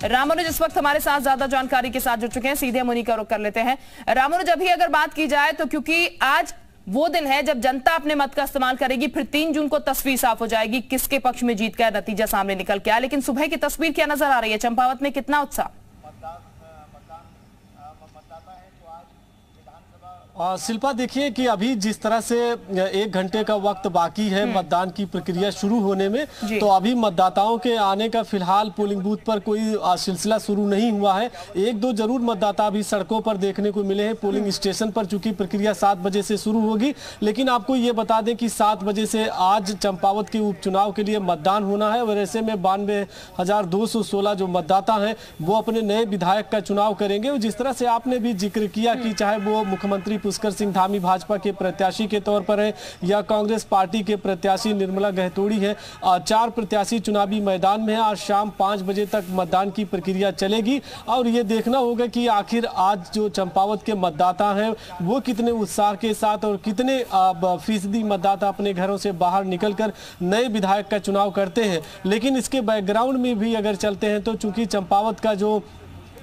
रामानुज इस वक्त हमारे साथ ज्यादा जानकारी के साथ जुड़ चुके हैं, सीधे हम उन्हीं का रुख कर लेते हैं। रामानुज, अभी अगर बात की जाए तो क्योंकि आज वो दिन है जब जनता अपने मत का इस्तेमाल करेगी, फिर 3 जून को तस्वीर साफ हो जाएगी किसके पक्ष में जीत का नतीजा सामने निकल के आया। लेकिन सुबह की तस्वीर क्या नजर आ रही है? चंपावत में कितना उत्साह? शिल्पा, देखिए कि अभी जिस तरह से 1 घंटे का वक्त बाकी है मतदान की प्रक्रिया शुरू होने में, तो अभी मतदाताओं के आने का फिलहाल पोलिंग बूथ पर कोई सिलसिला शुरू नहीं हुआ है। 1-2 जरूर मतदाता अभी सड़कों पर देखने को मिले हैं पोलिंग स्टेशन पर, चूंकि प्रक्रिया 7 बजे से शुरू होगी। लेकिन आपको ये बता दें कि 7 बजे से आज चंपावत के उपचुनाव के लिए मतदान होना है और ऐसे में 92,216 जो मतदाता हैं वो अपने नए विधायक का चुनाव करेंगे। जिस तरह से आपने भी जिक्र किया कि चाहे वो मुख्यमंत्री पुष्कर सिंह धामी भाजपा के प्रत्याशी के तौर पर है या कांग्रेस पार्टी के प्रत्याशी निर्मला गहतोड़ी है, 4 प्रत्याशी चुनावी मैदान में है। आज शाम 5 बजे तक मतदान की प्रक्रिया चलेगी और ये देखना होगा कि आखिर आज जो चंपावत के मतदाता हैं वो कितने उत्साह के साथ और कितने फीसदी मतदाता अपने घरों से बाहर निकलकर नए विधायक का चुनाव करते हैं। लेकिन इसके बैकग्राउंड में भी अगर चलते हैं तो चूंकि चंपावत का जो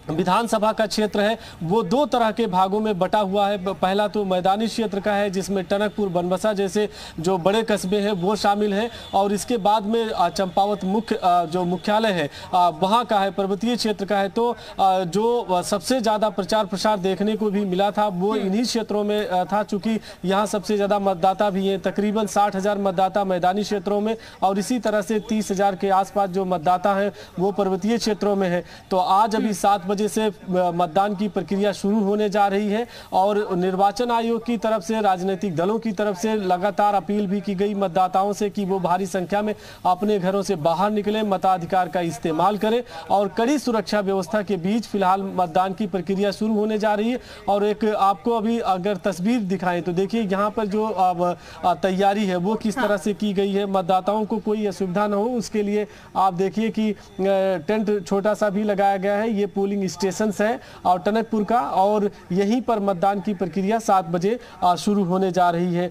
विधानसभा का क्षेत्र है वो 2 तरह के भागों में बटा हुआ है। पहला तो मैदानी क्षेत्र का है जिसमें टनकपुर, बनबसा जैसे जो बड़े कस्बे हैं वो शामिल हैं, और इसके बाद में चंपावत मुख्य जो मुख्यालय है वहाँ का है, पर्वतीय क्षेत्र का है। तो जो सबसे ज़्यादा प्रचार प्रसार देखने को भी मिला था वो इन्हीं क्षेत्रों में था, चूँकि यहाँ सबसे ज़्यादा मतदाता भी हैं। तकरीबन 60,000 मतदाता मैदानी क्षेत्रों में और इसी तरह से 30,000 के आसपास जो मतदाता हैं वो पर्वतीय क्षेत्रों में है। तो आज अभी 7 बजे से मतदान की प्रक्रिया शुरू होने जा रही है और निर्वाचन आयोग की तरफ से, राजनीतिक दलों की तरफ से लगातार अपील भी की गई मतदाताओं से कि वो भारी संख्या में अपने घरों से बाहर निकलें, मताधिकार का इस्तेमाल करें। और कड़ी सुरक्षा व्यवस्था के बीच फिलहाल मतदान की प्रक्रिया शुरू होने जा रही है। और एक आपको अभी अगर तस्वीर दिखाएं तो देखिए यहाँ पर जो तैयारी है वो किस तरह से की गई है, मतदाताओं को कोई असुविधा न हो उसके लिए आप देखिए कि टेंट छोटा सा भी लगाया गया है। ये पोलिंग स्टेशन है और टनकपुर का, और यहीं पर मतदान की प्रक्रिया 7 बजे शुरू होने जा रही है।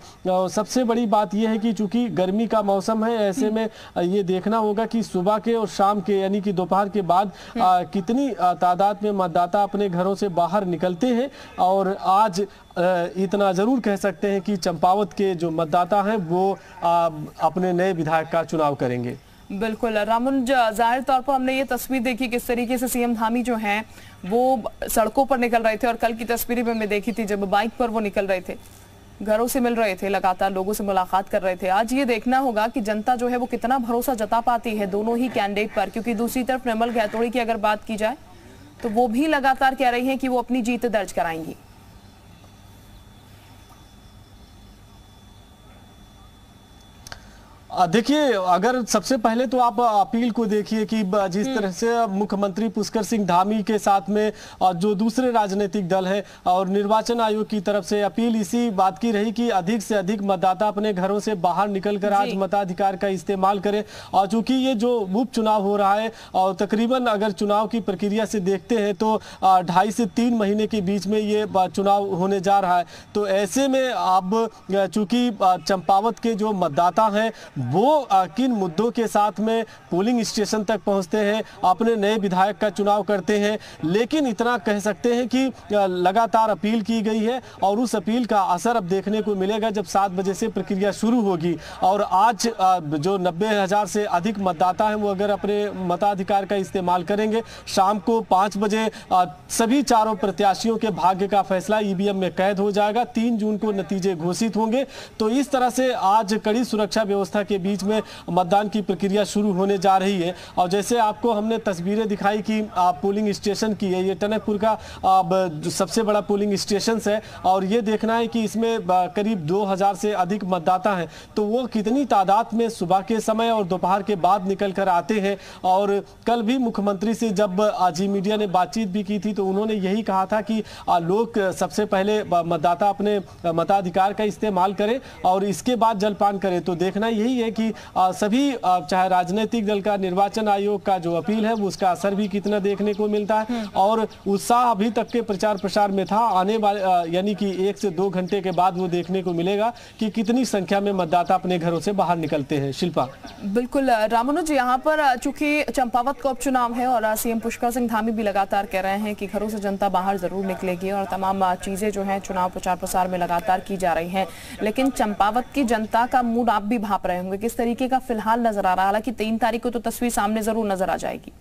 सबसे बड़ी बात यह है कि चूंकि गर्मी का मौसम है, ऐसे में ये देखना होगा कि सुबह के और शाम के यानी कि दोपहर के बाद कितनी तादाद में मतदाता अपने घरों से बाहर निकलते हैं। और आज इतना जरूर कह सकते हैं कि चंपावत के जो मतदाता हैं वो अपने नए विधायक का चुनाव करेंगे। बिल्कुल रामुन, जाहिर तौर पर हमने ये तस्वीर देखी किस तरीके से सीएम धामी जो हैं वो सड़कों पर निकल रहे थे, और कल की तस्वीरें में मैं देखी थी जब बाइक पर वो निकल रहे थे, घरों से मिल रहे थे, लगातार लोगों से मुलाकात कर रहे थे। आज ये देखना होगा कि जनता जो है वो कितना भरोसा जता पाती है दोनों ही कैंडिडेट पर, क्योंकि दूसरी तरफ निर्मला गहतोड़ी की अगर बात की जाए तो वो भी लगातार कह रही है कि वो अपनी जीत दर्ज कराएंगी। देखिए, अगर सबसे पहले तो आप अपील को देखिए कि जिस तरह से मुख्यमंत्री पुष्कर सिंह धामी के साथ में जो दूसरे राजनीतिक दल है और निर्वाचन आयोग की तरफ से अपील इसी बात की रही कि अधिक से अधिक मतदाता अपने घरों से बाहर निकलकर आज मताधिकार का इस्तेमाल करें। और चूंकि ये जो उपचुनाव हो रहा है और तकरीबन अगर चुनाव की प्रक्रिया से देखते हैं तो 2.5 से 3 महीने के बीच में ये चुनाव होने जा रहा है। तो ऐसे में अब चूंकि चंपावत के जो मतदाता हैं वो किन मुद्दों के साथ में पोलिंग स्टेशन तक पहुंचते हैं, अपने नए विधायक का चुनाव करते हैं। लेकिन इतना कह सकते हैं कि लगातार अपील की गई है और उस अपील का असर अब देखने को मिलेगा जब 7 बजे से प्रक्रिया शुरू होगी। और आज जो 90,000 से अधिक मतदाता हैं वो अगर अपने मताधिकार का इस्तेमाल करेंगे, शाम को 5 बजे सभी चारों प्रत्याशियों के भाग्य का फैसला ईवीएम में कैद हो जाएगा। 3 जून को नतीजे घोषित होंगे। तो इस तरह से आज कड़ी सुरक्षा व्यवस्था के बीच में मतदान की प्रक्रिया शुरू होने जा रही है। और जैसे आपको हमने तस्वीरें दिखाई कि पोलिंग स्टेशन की है, ये टनकपुर का सबसे बड़ा पोलिंग स्टेशन है और ये देखना है कि इसमें करीब 2,000 से अधिक मतदाता हैं। तो वो कितनी तादाद में सुबह के समय और दोपहर के बाद निकल कर आते हैं। और कल भी मुख्यमंत्री से जब जी मीडिया ने बातचीत भी की थी तो उन्होंने यही कहा था कि लोग सबसे पहले मतदाता अपने मताधिकार का इस्तेमाल करें और इसके बाद जलपान करें। तो देखना यही है हैं कि सभी चाहे राजनीतिक दल का, निर्वाचन आयोग का जो अपील है वो उसका असर भी कितना देखने को मिलता है, और उत्साह अभी तक के प्रचार प्रसार में था। आने वाले यानी कि 1 से 2 घंटे के बाद वो देखने को मिलेगा कि कितनी संख्या में मतदाता अपने घरों से बाहर निकलते हैं। शिल्पा। बिल्कुल रामानुज, यहाँ पर चूंकि चंपावत का उपचुनाव है और सीएम पुष्कर सिंह धामी भी लगातार कह रहे हैं कि घरों से जनता बाहर जरूर निकलेगी और तमाम चीजें जो हैं चुनाव प्रचार प्रसार में लगातार की जा रही हैं, लेकिन चंपावत की जनता का मूड आप भी भांप रहे होंगे, किस तरीके का फिलहाल नजर आ रहा है? हालांकि 3 तारीख को तो तस्वीर सामने जरूर नजर आ जाएगी।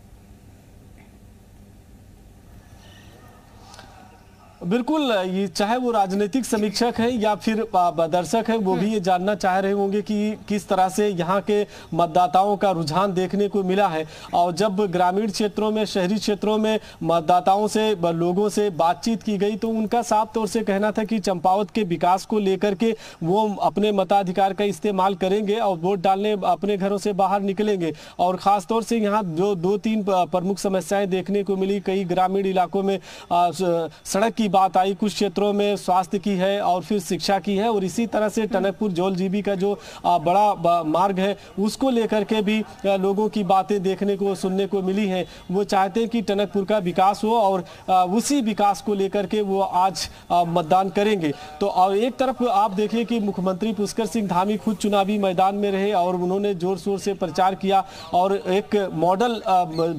बिल्कुल, ये चाहे वो राजनीतिक समीक्षक है या फिर दर्शक है, वो भी ये जानना चाह रहे होंगे कि किस तरह से यहाँ के मतदाताओं का रुझान देखने को मिला है। और जब ग्रामीण क्षेत्रों में, शहरी क्षेत्रों में मतदाताओं से, लोगों से बातचीत की गई तो उनका साफ तौर से कहना था कि चंपावत के विकास को लेकर के वो अपने मताधिकार का इस्तेमाल करेंगे और वोट डालने अपने घरों से बाहर निकलेंगे। और खास तौर से यहाँ जो 2-3 प्रमुख समस्याएं देखने को मिली, कई ग्रामीण इलाकों में सड़क की बात आई, कुछ क्षेत्रों में स्वास्थ्य की है और फिर शिक्षा की है, और इसी तरह से टनकपुर जौलजीबी का जो बड़ा मार्ग है उसको लेकर के भी लोगों की बातें देखने को, सुनने को मिली हैं। वो चाहते हैं कि टनकपुर का विकास हो और उसी विकास को लेकर के वो आज मतदान करेंगे। तो और एक तरफ आप देखिए कि मुख्यमंत्री पुष्कर सिंह धामी खुद चुनावी मैदान में रहे और उन्होंने जोर शोर से प्रचार किया और एक मॉडल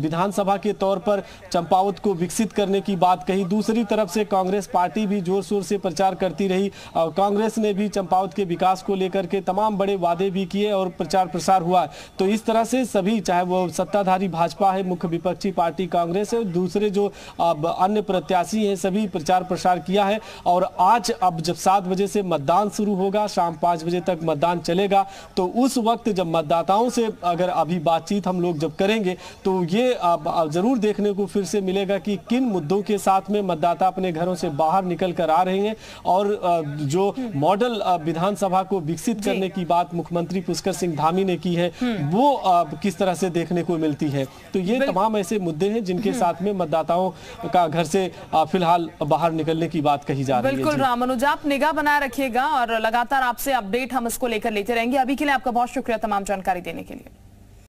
विधानसभा के तौर पर चंपावत को विकसित करने की बात कही। दूसरी तरफ से कांग्रेस पार्टी भी जोर शोर से प्रचार करती रही और कांग्रेस ने भी चंपावत के विकास को लेकर के तमाम बड़े वादे भी किए और प्रचार प्रसार हुआ। तो इस तरह से सभी, चाहे वो सत्ताधारी भाजपा है, मुख्य विपक्षी पार्टी कांग्रेस है, दूसरे जो अन्य प्रत्याशी हैं, सभी प्रचार प्रसार किया है। और आज अब जब 7 बजे से मतदान शुरू होगा, शाम 5 बजे तक मतदान चलेगा, तो उस वक्त जब मतदाताओं से अगर अभी बातचीत हम लोग जब करेंगे तो ये जरूर देखने को फिर से मिलेगा कि किन मुद्दों के साथ में मतदाता अपने घरों से बाहर निकल कर आ रहे हैं और जो मॉडल विधानसभा को विकसित करने की बात मुख्यमंत्री पुष्कर सिंह धामी ने की है वो किस तरह से देखने को मिलती है। तो ये तमाम ऐसे मुद्दे हैं जिनके साथ में मतदाताओं का घर से फिलहाल बाहर निकलने की बात कही जा रही है। बिल्कुल रामानुज, आप निगाह बनाए रखिएगा और लगातार आपसे अपडेट हम इसको लेकर लेते रहेंगे। अभी के लिए आपका बहुत शुक्रिया तमाम जानकारी देने के लिए।